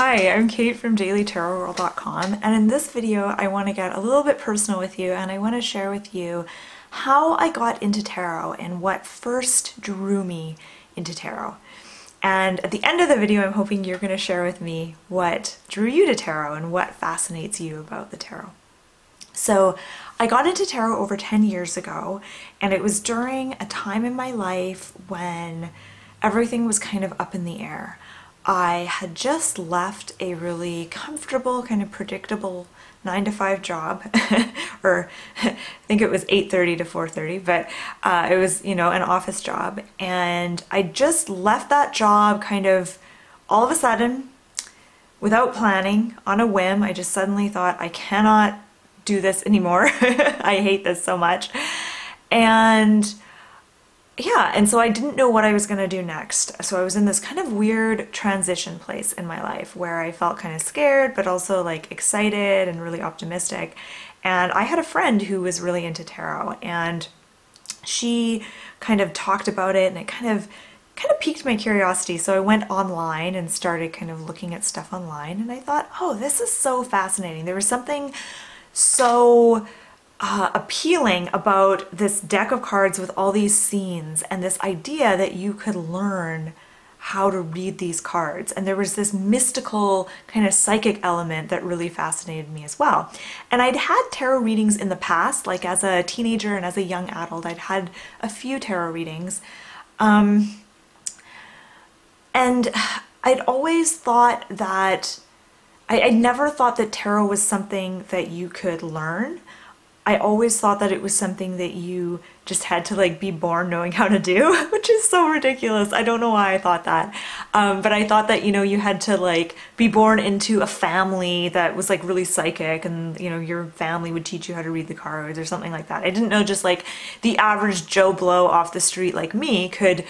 Hi, I'm Kate from dailytarotgirl.com, and in this video I want to get a little bit personal with you, and I want to share with you how I got into tarot and what first drew me into tarot. And at the end of the video I'm hoping you're going to share with me what drew you to tarot and what fascinates you about the tarot. So I got into tarot over 10 years ago, and it was during a time in my life when everything was kind of up in the air. I had just left a really comfortable, kind of predictable 9-to-5 job, or I think it was 8:30 to 4:30, but it was, an office job. And I just left that job kind of all of a sudden, without planning, on a whim. I just suddenly thought, I cannot do this anymore. I hate this so much. And yeah, and so I didn't know what I was going to do next. So I was in this kind of weird transition place in my life where I felt kind of scared, but also like excited and really optimistic. And I had a friend who was really into tarot, and she kind of talked about it, and it kind of piqued my curiosity. So I went online and started kind of looking at stuff online, and I thought, oh, this is so fascinating. There was something so appealing about this deck of cards with all these scenes and this idea that you could learn how to read these cards. And there was this mystical kind of psychic element that really fascinated me as well. And I'd had tarot readings in the past, like as a teenager and as a young adult, I'd had a few tarot readings. And I'd always thought that, I never thought that tarot was something that you could learn. I always thought that it was something that you just had to like be born knowing how to do, which is so ridiculous. I don't know why I thought that. But I thought that, you had to like be born into a family that was like really psychic, and, your family would teach you how to read the cards or something like that. I didn't know just like the average Joe Blow off the street like me could,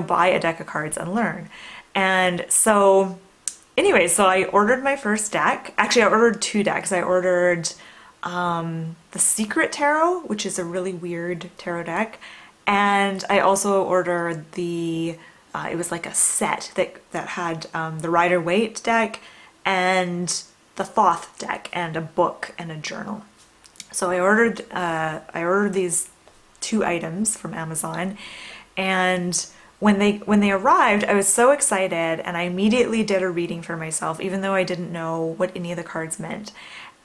buy a deck of cards and learn. And so anyway, so I ordered my first deck. Actually, I ordered two decks. I ordered the Secret Tarot, which is a really weird tarot deck, and I also ordered the it was like a set that had the Rider-Waite deck and the Thoth deck and a book and a journal. So I ordered these two items from Amazon, and when they arrived, I was so excited, and I immediately did a reading for myself, even though I didn't know what any of the cards meant.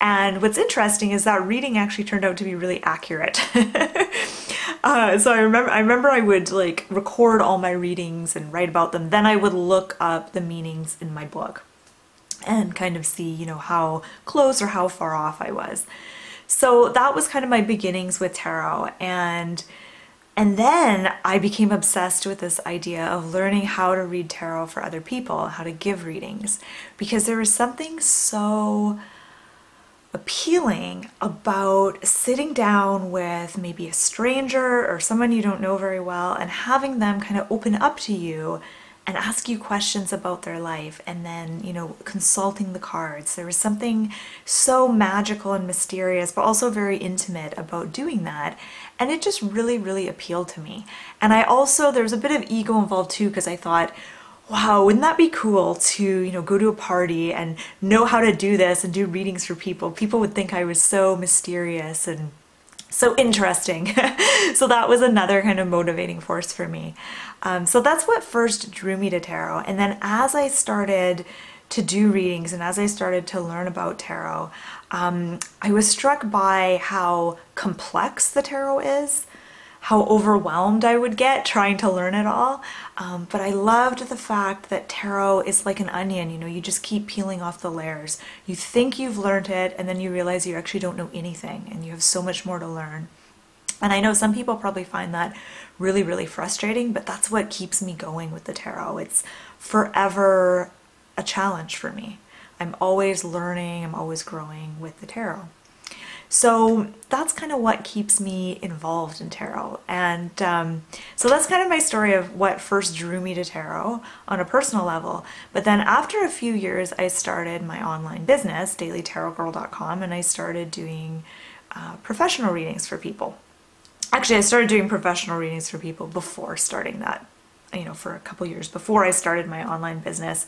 And what's interesting is that reading actually turned out to be really accurate. So I remember I would like record all my readings and write about them. Then I would look up the meanings in my book and kind of see, how close or how far off I was. So that was kind of my beginnings with tarot. And then I became obsessed with this idea of learning how to read tarot for other people, how to give readings, because there was something so appealing about sitting down with maybe a stranger or someone you don't know very well and having them kind of open up to you and ask you questions about their life, and then, consulting the cards. There was something so magical and mysterious, but also very intimate about doing that. And it just really, really appealed to me. And there was a bit of ego involved too, because I thought, wow, wouldn't that be cool to, go to a party and know how to do this and do readings for people? People would think I was so mysterious and so interesting. So that was another kind of motivating force for me. So that's what first drew me to tarot. And then as I started to do readings and as I started to learn about tarot, I was struck by how complex the tarot is, how overwhelmed I would get trying to learn it all. But I loved the fact that tarot is like an onion, you just keep peeling off the layers. You think you've learned it, and then you realize you actually don't know anything, and you have so much more to learn. And I know some people probably find that really, really frustrating, but that's what keeps me going with the tarot. It's forever a challenge for me. I'm always learning, I'm always growing with the tarot. So that's kind of what keeps me involved in tarot. And so that's kind of my story of what first drew me to tarot on a personal level. But then after a few years, I started my online business, dailytarotgirl.com, and I started doing professional readings for people. Actually, I started doing professional readings for people before starting that, for a couple years before I started my online business.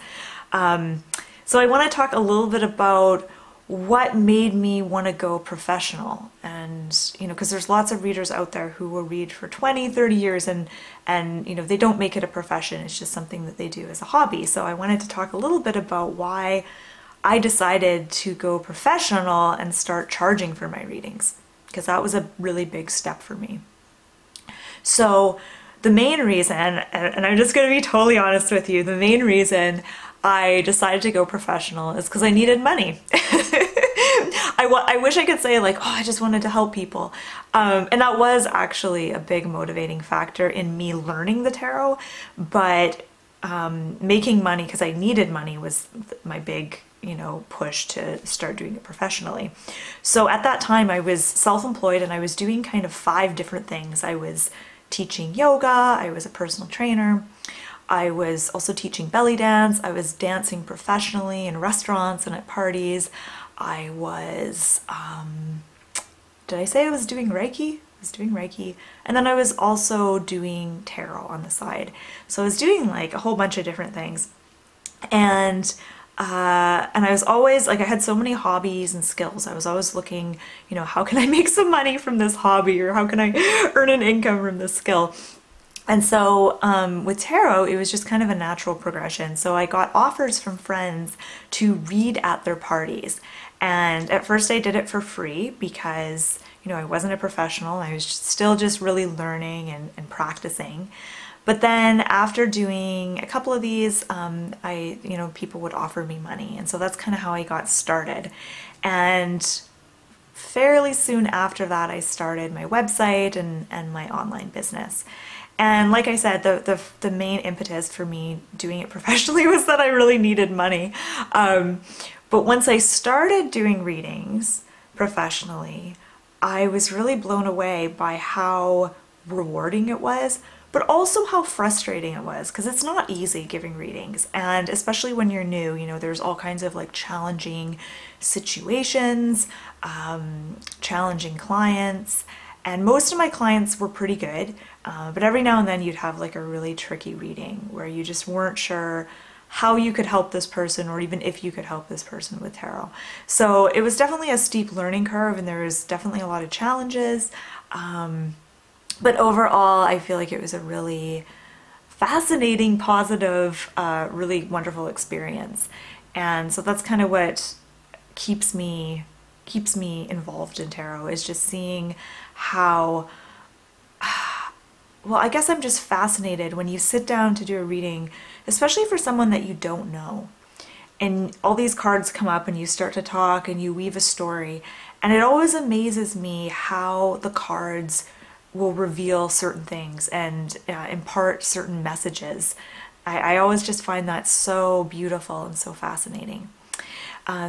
So I want to talk a little bit about what made me want to go professional. And, you know, because there's lots of readers out there who will read for 20, 30 years and, you know, they don't make it a profession. It's just something that they do as a hobby. So I wanted to talk a little bit about why I decided to go professional and start charging for my readings, because that was a really big step for me. So the main reason, and I'm just going to be totally honest with you, the main reason I decided to go professional is because I needed money. I wish I could say like, oh, I just wanted to help people. And that was actually a big motivating factor in me learning the tarot, but making money because I needed money was my big, you know, push to start doing it professionally. So at that time I was self-employed and I was doing kind of 5 different things. I was teaching yoga, I was a personal trainer, I was also teaching belly dance, I was dancing professionally in restaurants and at parties, I was, did I say I was doing Reiki? I was doing Reiki. And then I was also doing tarot on the side. So I was doing like a whole bunch of different things. And I was always like, I had so many hobbies and skills. I was always looking, you know, how can I make some money from this hobby, or how can I earn an income from this skill? And so with tarot, it was just kind of a natural progression. So I got offers from friends to read at their parties. And at first I did it for free because, you know, I wasn't a professional. I was still just really learning and practicing. But then after doing a couple of these, you know, people would offer me money. And so that's kind of how I got started. And fairly soon after that, I started my website and my online business. And like I said, the main impetus for me doing it professionally was that I really needed money. But once I started doing readings professionally, I was really blown away by how rewarding it was, but also how frustrating it was, because it's not easy giving readings. And especially when you're new, you know, there's all kinds of like challenging situations, challenging clients. And most of my clients were pretty good, but every now and then you'd have like a really tricky reading where you just weren't sure how you could help this person, or even if you could help this person with tarot. So it was definitely a steep learning curve, and there was definitely a lot of challenges. But overall, I feel like it was a really fascinating, positive, really wonderful experience. And so that's kind of what keeps me involved in tarot, is just seeing how, well, I guess I'm just fascinated when you sit down to do a reading, especially for someone that you don't know. And all these cards come up and you start to talk and you weave a story. And it always amazes me how the cards will reveal certain things and impart certain messages. I always just find that so beautiful and so fascinating.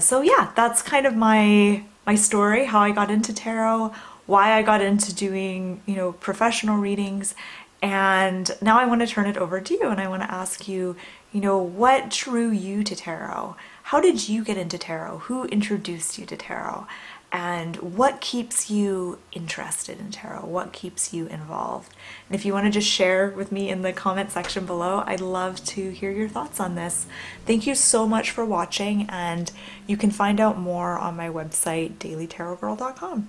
So yeah, that's kind of my story, how I got into tarot, why I got into doing, you know, professional readings. And now I want to turn it over to you, and I want to ask you, you know, what drew you to tarot? How did you get into tarot? Who introduced you to tarot? And what keeps you interested in tarot? What keeps you involved? And if you want to just share with me in the comment section below, I'd love to hear your thoughts on this. Thank you so much for watching, and you can find out more on my website, dailytarotgirl.com.